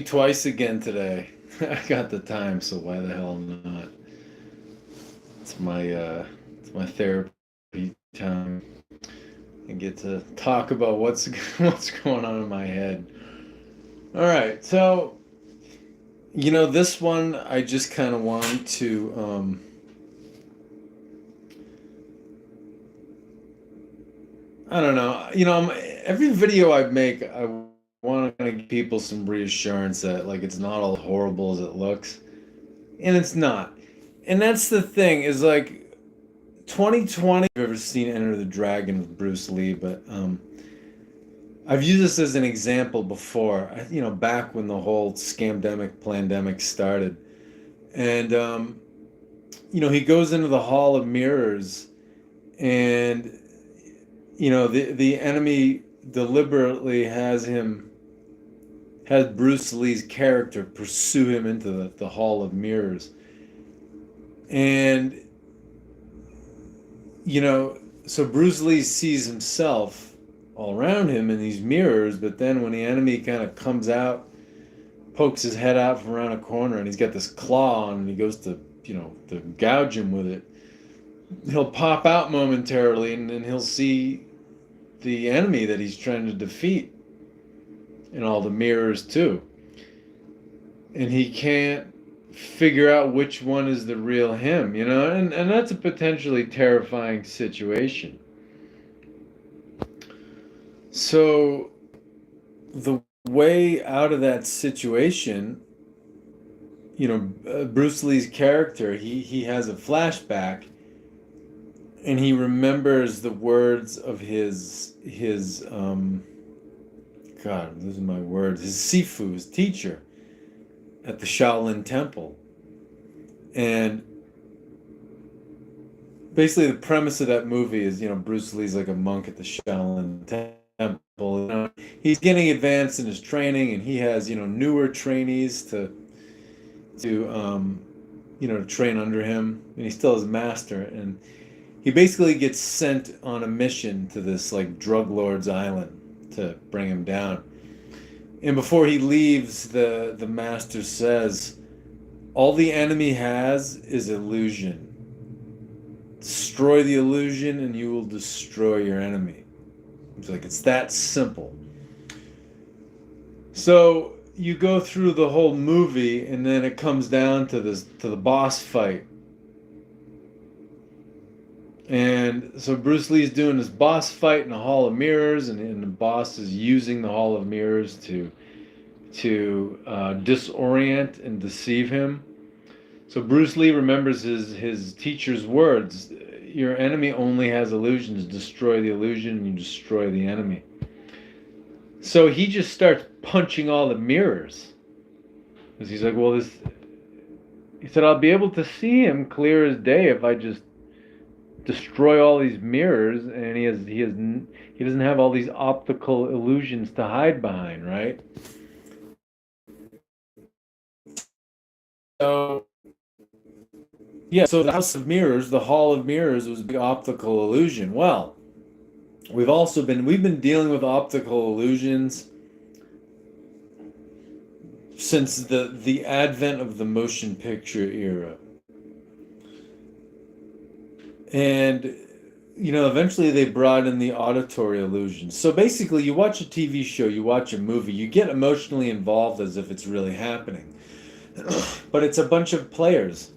twice again today. I got the time, so why the hell not? It's my therapy time. I get to talk about what's what's going on in my head. All right, so this one I just kind of want to I don't know. Every video I make, I want to kind of give people some reassurance that like it's not all horrible as it looks, and it's not. And that's the thing is like 2020. I've ever seen Enter the Dragon with Bruce Lee, but I've used this as an example before. Back when the whole scamdemic, pandemic started, and he goes into the Hall of Mirrors, and the enemy deliberately has Bruce Lee's character pursue him into the Hall of Mirrors. And, so Bruce Lee sees himself all around him in these mirrors, but then when the enemy kind of comes out, pokes his head out from around a corner, and he's got this claw on, and he goes to gouge him with it, he'll pop out momentarily, and then he'll see the enemy that he's trying to defeat in all the mirrors too. And he can't figure out which one is the real him, and that's a potentially terrifying situation. So the way out of that situation, Bruce Lee's character, he has a flashback, and he remembers the words of his God, those are my words, his Sifu, his teacher at the Shaolin Temple. And basically the premise of that movie is, Bruce Lee's like a monk at the Shaolin Temple. He's getting advanced in his training, and he has, newer trainees to train under him, and he still is master. And he basically gets sent on a mission to this like drug lord's island to bring him down. And before he leaves, the master says, all the enemy has is illusion. Destroy the illusion and you will destroy your enemy. It's like, it's that simple. So you go through the whole movie, and then it comes down to the boss fight. And so Bruce Lee's doing this boss fight in the Hall of Mirrors, and the boss is using the Hall of Mirrors to disorient and deceive him. So Bruce Lee remembers his teacher's words: "Your enemy only has illusions. Destroy the illusion, and you destroy the enemy." So he just starts punching all the mirrors, because he's like, "Well, this." He said, "I'll be able to see him clear as day if I just destroy all these mirrors, and he doesn't have all these optical illusions to hide behind, right?" So yeah, so the House of Mirrors, the Hall of Mirrors, was a big optical illusion. Well, we've been dealing with optical illusions since the advent of the motion picture era. And eventually they brought in the auditory illusion. So basically, you watch a TV show, you watch a movie, you get emotionally involved as if it's really happening. But it's a bunch of players.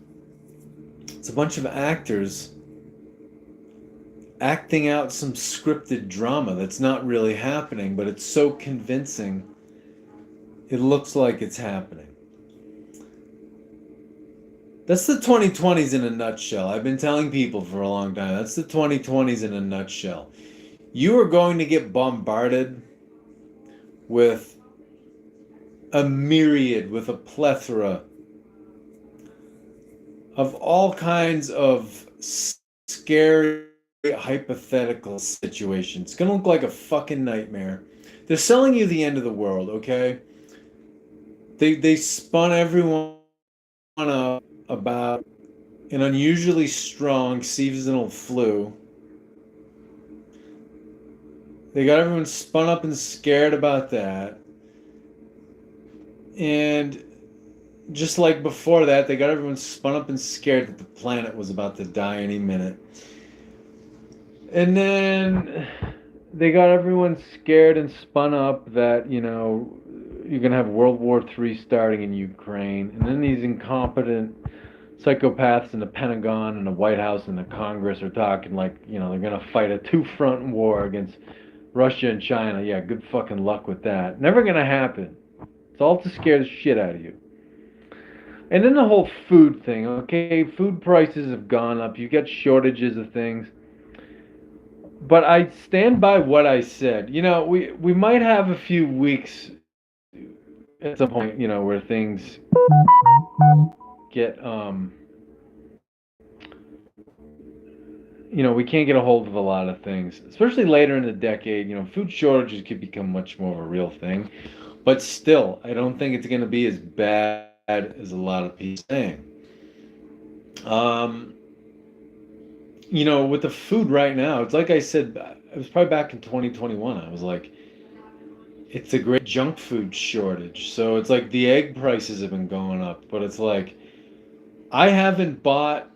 It's a bunch of actors acting out some scripted drama that's not really happening, but it's so convincing it looks like it's happening. That's the 2020s in a nutshell. I've been telling people for a long time. That's the 2020s in a nutshell. You are going to get bombarded with with a plethora of all kinds of scary hypothetical situations. It's going to look like a fucking nightmare. They're selling you the end of the world, okay? They spun everyone up about an unusually strong seasonal flu. They got everyone spun up and scared about that. And just like before that, they got everyone spun up and scared that the planet was about to die any minute. And then they got everyone scared and spun up that, you're going to have World War III starting in Ukraine. And then these incompetent psychopaths in the Pentagon and the White House and the Congress are talking like, they're going to fight a two-front war against Russia and China. Yeah, good fucking luck with that. Never going to happen. It's all to scare the shit out of you. And then the whole food thing, okay? Food prices have gone up. You get shortages of things. But I stand by what I said. We might have a few weeks at some point, where things get we can't get a hold of a lot of things, especially later in the decade. Food shortages could become much more of a real thing. But still, I don't think it's going to be as bad as a lot of people saying. Um, with the food right now, it's like I said, it was probably back in 2021. I was like, it's a great junk food shortage. So it's like the egg prices have been going up, but it's like I haven't bought,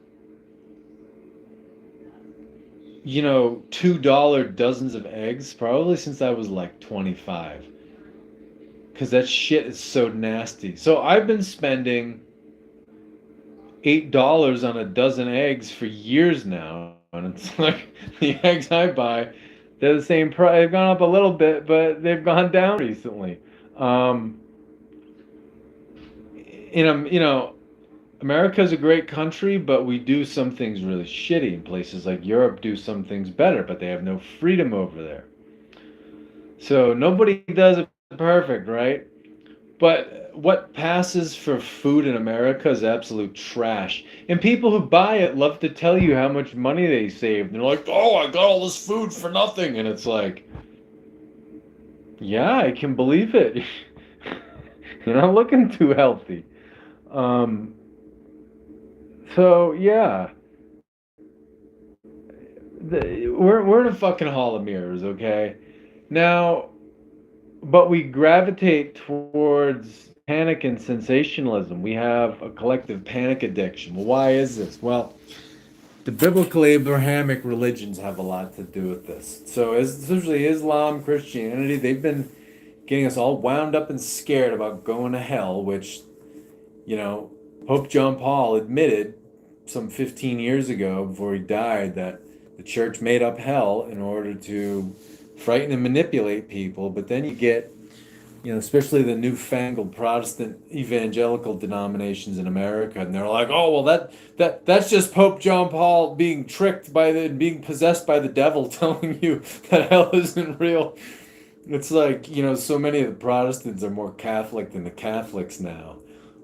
$2 dozens of eggs probably since I was like 25. Because that shit is so nasty. So I've been spending $8 on a dozen eggs for years now. And it's like the eggs I buy, they're the same price. They've gone up a little bit, but they've gone down recently. Um, America's a great country, but we do some things really shitty. And places like Europe do some things better, but they have no freedom over there. So nobody does it perfect, right? But what passes for food in America is absolute trash. And people who buy it love to tell you how much money they saved. They're like, oh, I got all this food for nothing. And it's like, yeah, I can believe it. You're not looking too healthy. Um, so, yeah. We're in a fucking hall of mirrors, okay? Now, but we gravitate towards panic and sensationalism. We have a collective panic addiction. Well, why is this? Well, the biblical Abrahamic religions have a lot to do with this. So, especially Islam, Christianity, they've been getting us all wound up and scared about going to hell, which, you know, Pope John Paul admitted some 15 years ago before he died that the church made up hell in order to frighten and manipulate people. But then you get, especially the newfangled Protestant evangelical denominations in America, and they're like, "Oh, well, that's just Pope John Paul being tricked being possessed by the devil, telling you that hell isn't real." It's like, so many of the Protestants are more Catholic than the Catholics now.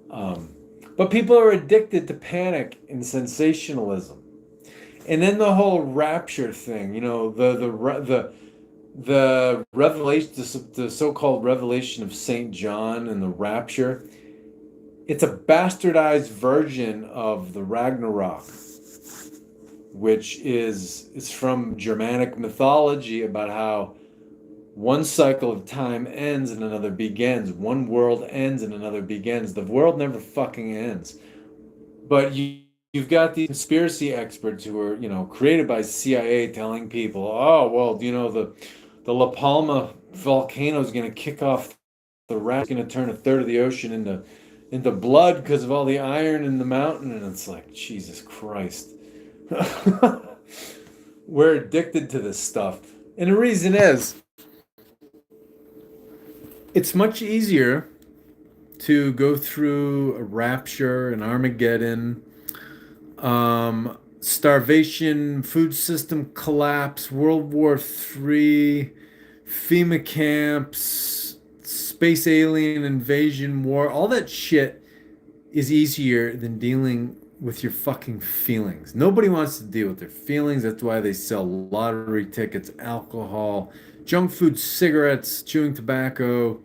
Um, but people are addicted to panic and sensationalism. And then the whole rapture thing, the revelation, the so-called revelation of Saint John and the rapture. It's a bastardized version of the Ragnarok, which is from Germanic mythology about how one cycle of time ends and another begins. One world ends and another begins. The world never fucking ends. But you've got these conspiracy experts who are, created by CIA telling people, oh, well, the La Palma volcano is going to kick off the raft, it's going to turn a third of the ocean into blood because of all the iron in the mountain. And it's like, Jesus Christ. We're addicted to this stuff. And the reason is, it's much easier to go through a rapture, an Armageddon, starvation, food system collapse, World War III, FEMA camps, space alien invasion war. All that shit is easier than dealing with your fucking feelings. Nobody wants to deal with their feelings. That's why they sell lottery tickets, alcohol, junk food, cigarettes, chewing tobacco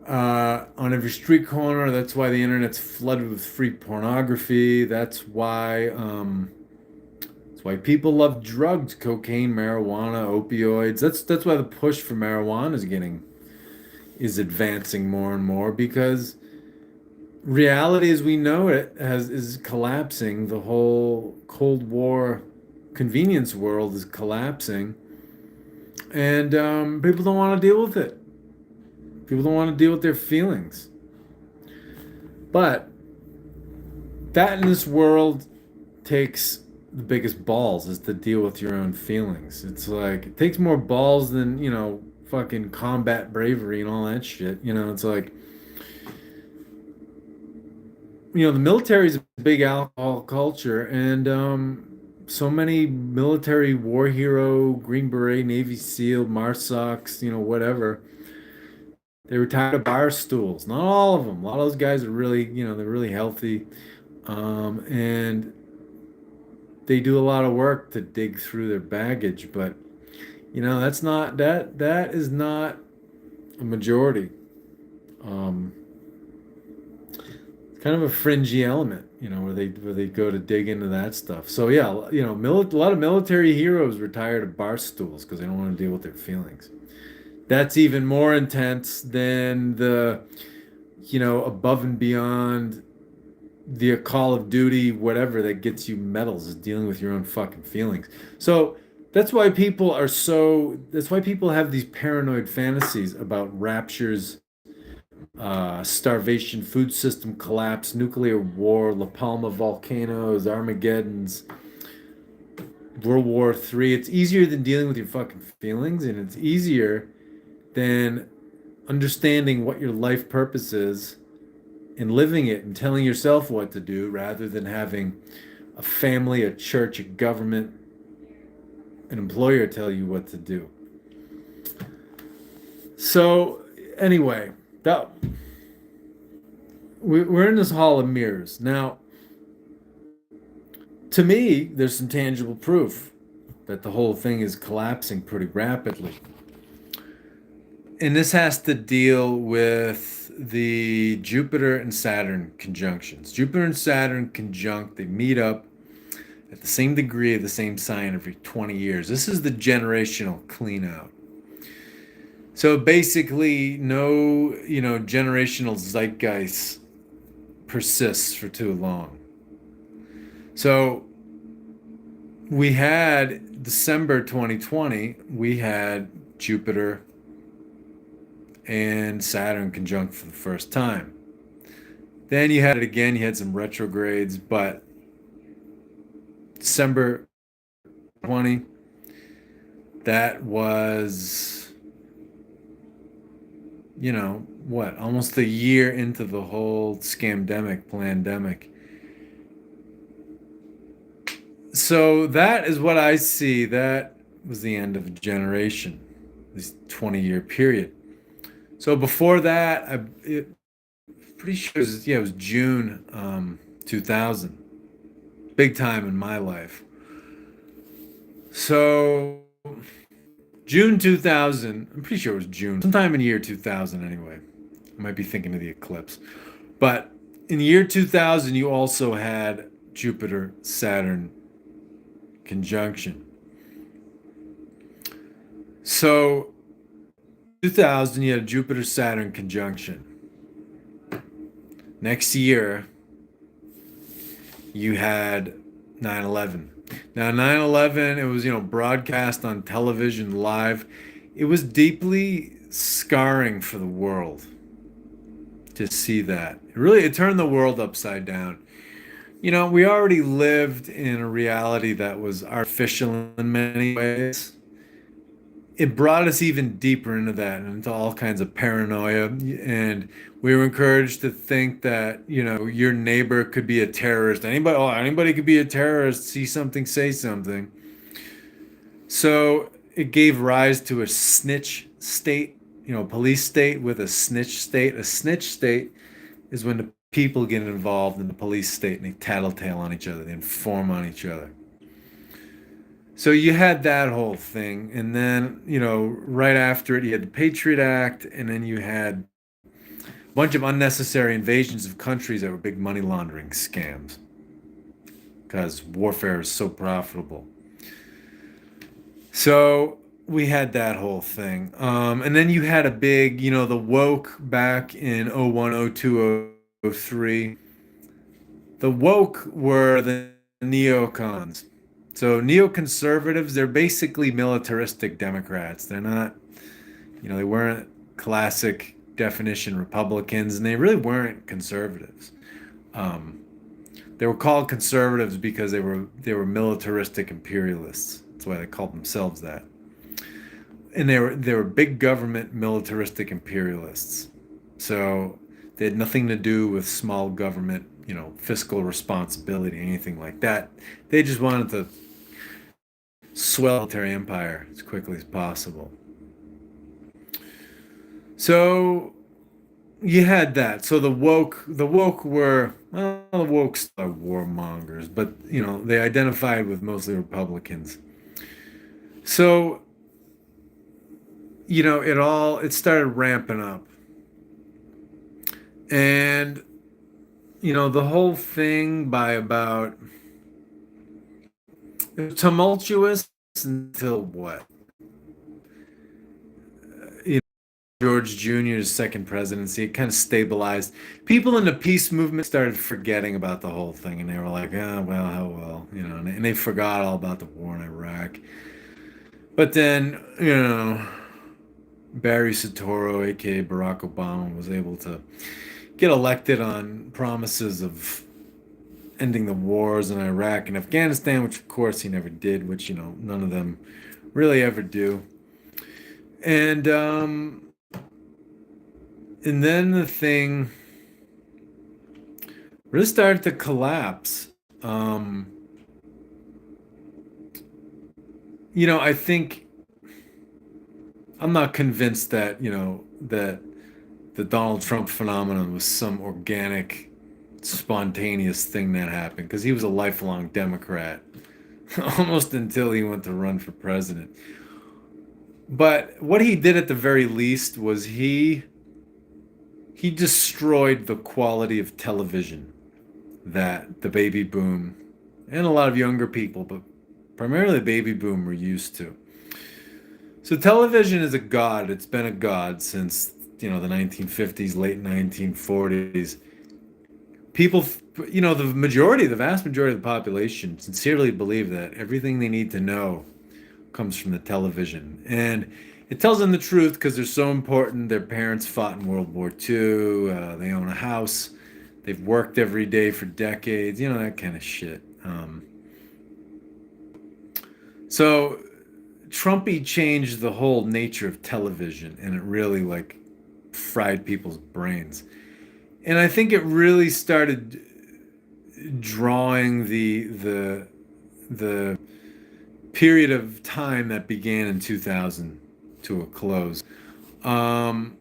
on every street corner. That's why the internet's flooded with free pornography. That's why people love drugs, cocaine, marijuana, opioids. That's why the push for marijuana is getting is advancing more and more because reality as we know it is collapsing. The whole Cold War convenience world is collapsing, and people don't want to deal with it. People don't want to deal with their feelings. But that in this world takes the biggest balls is to deal with your own feelings. It's like it takes more balls than, fucking combat bravery and all that shit. It's like, the military is a big alcohol culture, and so many military war hero, Green Beret, Navy SEAL, MARSOCs, whatever. They retired to bar stools. Not all of them. A lot of those guys are really, they're really healthy, and they do a lot of work to dig through their baggage. But that is not a majority. Um, it's kind of a fringy element, where they go to dig into that stuff. So yeah, a lot of military heroes retire to bar stools because they don't want to deal with their feelings. That's even more intense than the, above and beyond the Call of Duty, whatever that gets you medals is dealing with your own fucking feelings. So that's why people have these paranoid fantasies about raptures, starvation, food system collapse, nuclear war, La Palma volcanoes, Armageddon's, World War III. It's easier than dealing with your fucking feelings, and it's easier than understanding what your life purpose is and living it and telling yourself what to do rather than having a family, a church, a government, an employer tell you what to do. So, anyway, we're in this hall of mirrors. Now, to me, there's some tangible proof that the whole thing is collapsing pretty rapidly. And this has to deal with the Jupiter and Saturn conjunctions. Jupiter and Saturn conjunct, they meet up at the same degree of the same sign every 20 years. This is the generational clean out. So basically, no, generational zeitgeist persists for too long. So we had December 2020, we had Jupiter and Saturn conjunct for the first time. Then you had it again, you had some retrogrades, but December 20, that was, almost a year into the whole scamdemic, pandemic. So that is what I see. That was the end of a generation, this 20-year period. So before that, pretty sure it was June 2000. Big time in my life. So June 2000, I'm pretty sure it was June, sometime in the year 2000 anyway. I might be thinking of the eclipse. But in the year 2000, you also had Jupiter Saturn conjunction. So 2000, you had a Jupiter Saturn conjunction. Next year, you had 9/11. Now, 9/11, it was, broadcast on television live. It was deeply scarring for the world to see that. It turned the world upside down. We already lived in a reality that was artificial in many ways. It brought us even deeper into that and into all kinds of paranoia. And we were encouraged to think that, your neighbor could be a terrorist. Anybody could be a terrorist, see something, say something. So it gave rise to a snitch state, police state with a snitch state. A snitch state is when the people get involved in the police state and they tattletale on each other, they inform on each other. So you had that whole thing, and then, right after it, you had the Patriot Act, and then you had a bunch of unnecessary invasions of countries that were big money laundering scams because warfare is so profitable. So we had that whole thing. And then you had a big, the woke back in '01, '02, '03. The woke were the neocons. So neoconservatives, they're basically militaristic Democrats. They're not, they weren't classic definition Republicans, and they really weren't conservatives. Um, they were called conservatives because they were militaristic imperialists. That's why they called themselves that. And they were big government militaristic imperialists. So they had nothing to do with small government, fiscal responsibility, anything like that. They just wanted to swell the military empire as quickly as possible. So you had that. So the woke were, well, the woke are warmongers, but they identified with mostly Republicans. So it started ramping up, and the whole thing by about it was tumultuous until what? You know, George Jr.'s second presidency. It kind of stabilized. People in the peace movement started forgetting about the whole thing, and they were like, "Ah, well, how well," and they forgot all about the war in Iraq. But then, Barry Soetoro, aka Barack Obama, was able to get elected on promises of ending the wars in Iraq and Afghanistan, which of course he never did, which none of them really ever do. And and then the thing really started to collapse. Um, I think I'm not convinced that that the Donald Trump phenomenon was some organic, spontaneous thing that happened because he was a lifelong Democrat almost until he went to run for president. But what he did at the very least was he destroyed the quality of television that the baby boom and a lot of younger people, but primarily the baby boom, were used to. So television is a god. It's been a god since, the 1950s, late 1940s. People, the vast majority of the population sincerely believe that everything they need to know comes from the television. And it tells them the truth because they're so important. Their parents fought in World War II. They own a house. They've worked every day for decades, that kind of shit. So Trumpy changed the whole nature of television, and it really like fried people's brains. And I think it really started drawing the period of time that began in 2000 to a close. Um,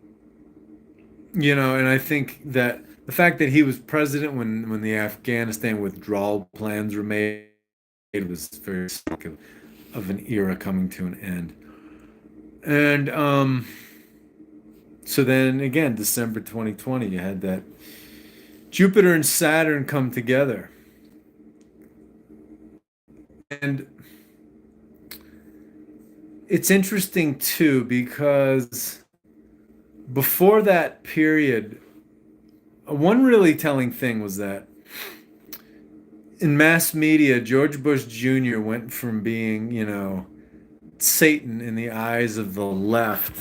and I think that the fact that he was president when the Afghanistan withdrawal plans were made was very sick of an era coming to an end. And so then again, December 2020, you had that Jupiter and Saturn come together. And it's interesting too because before that period, one really telling thing was that in mass media, George Bush Jr. went from being, Satan in the eyes of the left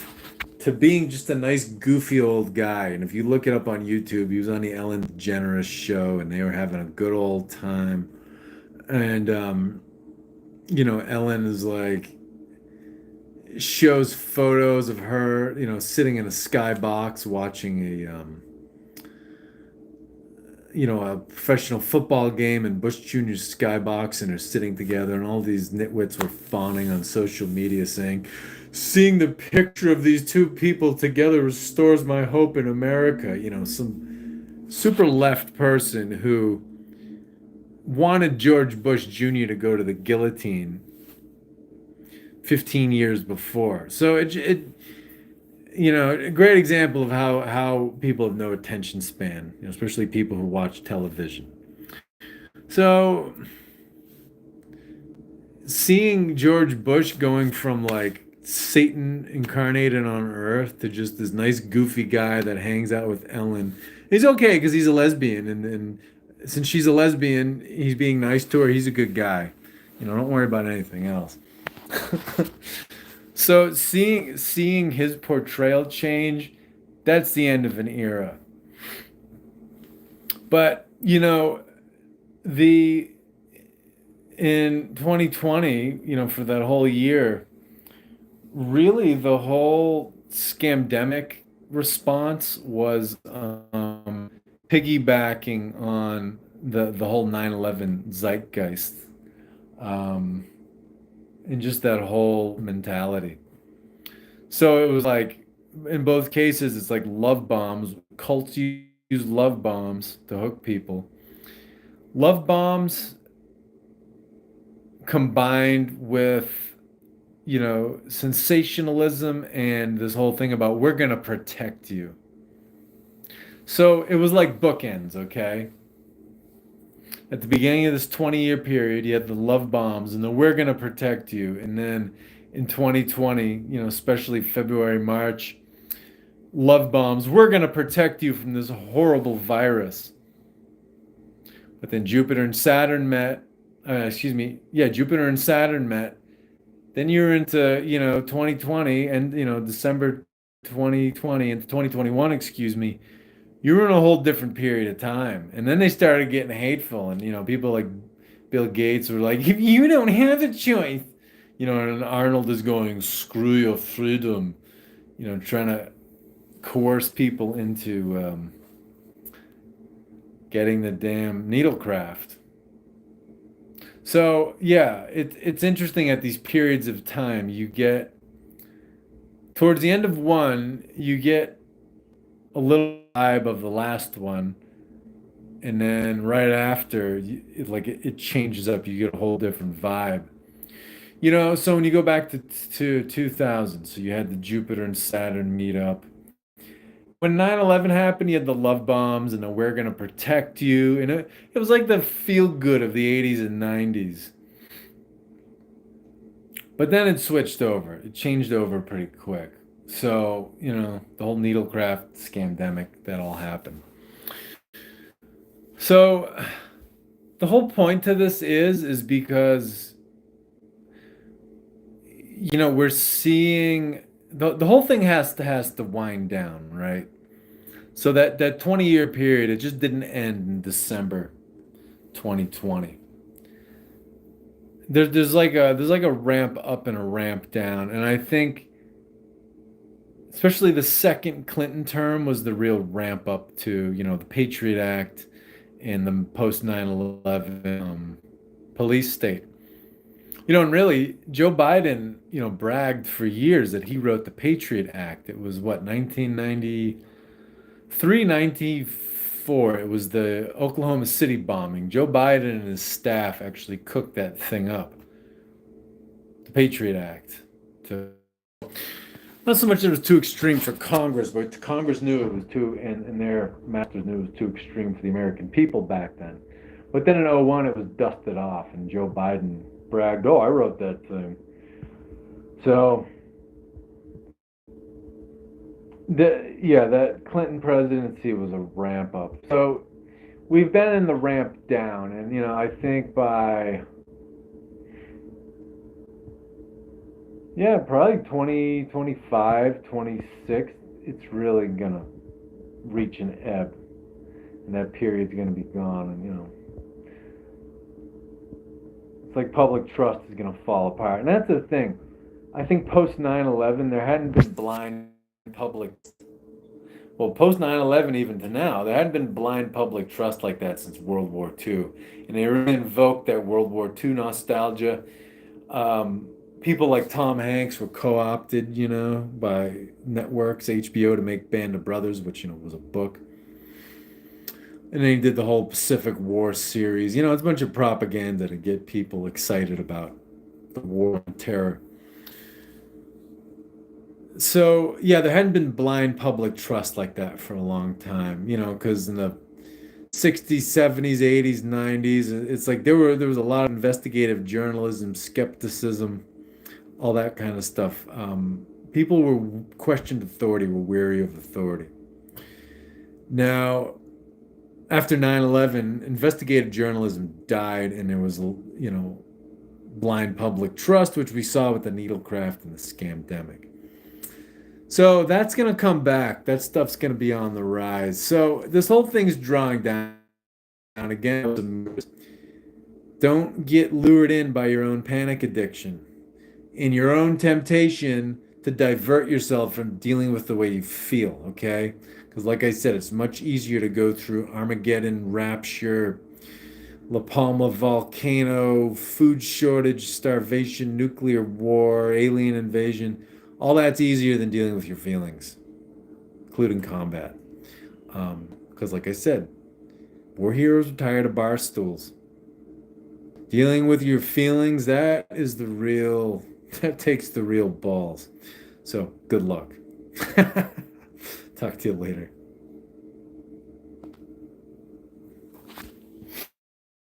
to being just a nice, goofy old guy. And if you look it up on YouTube, he was on the Ellen DeGeneres show and they were having a good old time. And, Ellen is like, shows photos of her, sitting in a skybox watching a professional football game in Bush Jr.'s skybox, and they're sitting together, and all these nitwits were fawning on social media saying, "Seeing the picture of these two people together restores my hope in America." Some super left person who wanted George Bush Jr. to go to the guillotine 15 years before. So a great example of how people have no attention span, especially people who watch television. So seeing George Bush going from like Satan incarnated on Earth to just this nice goofy guy that hangs out with Ellen. He's okay because he's a lesbian, and since she's a lesbian, he's being nice to her. He's a good guy. Don't worry about anything else. So seeing his portrayal change, that's the end of an era. But the in 2020, for that whole year, really the whole scamdemic response was piggybacking on the whole 9/11 zeitgeist, um, and just that whole mentality. So it was like in both cases, it's like love bombs. Cults use love bombs to hook people. Love bombs combined with sensationalism and this whole thing about we're going to protect you. So it was like bookends, okay? At the beginning of this 20-year period, you had the love bombs and the we're going to protect you. And then in 2020, especially February, March, love bombs, we're going to protect you from this horrible virus. But then Jupiter and Saturn met, Jupiter and Saturn met. Then you're into, 2020 and, December 2020 and 2021, excuse me. You were in a whole different period of time. And then they started getting hateful. And, people like Bill Gates were like, you don't have a choice. And Arnold is going, screw your freedom, trying to coerce people into getting the damn needlecraft. So yeah, it's interesting at these periods of time. You get towards the end of one, you get a little vibe of the last one, and then right after, it changes up. You get a whole different vibe. So when you go back to 2000, so you had the Jupiter and Saturn meet up. When 9/11 happened, you had the love bombs and the we're gonna protect you, and it was like the feel good of the 80s and 90s. But then it switched over. It changed over pretty quick. So, the whole needlecraft scamdemic, that all happened. So the whole point to this is because we're seeing the whole thing has to wind down, right? So that 20-year period, it just didn't end in December 2020. There's like a ramp up and a ramp down, and I think especially the second Clinton term was the real ramp up to the Patriot Act and the post 9/11 police state. And really, Joe Biden, bragged for years that he wrote the Patriot Act. It was what, 1993, 94. It was the Oklahoma City bombing. Joe Biden and his staff actually cooked that thing up. The Patriot Act. Not so much that it was too extreme for Congress, but Congress knew it was too, and their masters knew it was too extreme for the American people back then. But then in '01, it was dusted off, and Joe Biden bragged, "Oh, I wrote that thing." So, that Clinton presidency was a ramp up. So, we've been in the ramp down, and I think by probably 2025, 26, it's really gonna reach an ebb, and that period's gonna be gone, and it's like public trust is going to fall apart. And that's the thing. I think post 9/11, there hadn't been blind public, well, post 9/11, even to now, there hadn't been blind public trust like that since World War II. And they really invoked that World War II nostalgia. People like Tom Hanks were co-opted, by networks, HBO, to make Band of Brothers, which, was a book. And then he did the whole Pacific War series. It's a bunch of propaganda to get people excited about the war on terror. So, yeah, there hadn't been blind public trust like that for a long time, because in the 60s, 70s, 80s, 90s, it's like there was a lot of investigative journalism, skepticism, all that kind of stuff. People were questioned authority, were weary of authority. Now, after 9/11, investigative journalism died, and there was, blind public trust, which we saw with the needlecraft and the scamdemic. So that's going to come back. That stuff's going to be on the rise. So this whole thing's drawing down again. Don't get lured in by your own panic addiction, in your own temptation to divert yourself from dealing with the way you feel, okay? Because, like I said, it's much easier to go through Armageddon, Rapture, La Palma volcano, food shortage, starvation, nuclear war, alien invasion. All that's easier than dealing with your feelings, including combat. Because, like I said, war heroes are tired of bar stools. Dealing with your feelings, that takes the real balls. So, good luck. Talk to you later.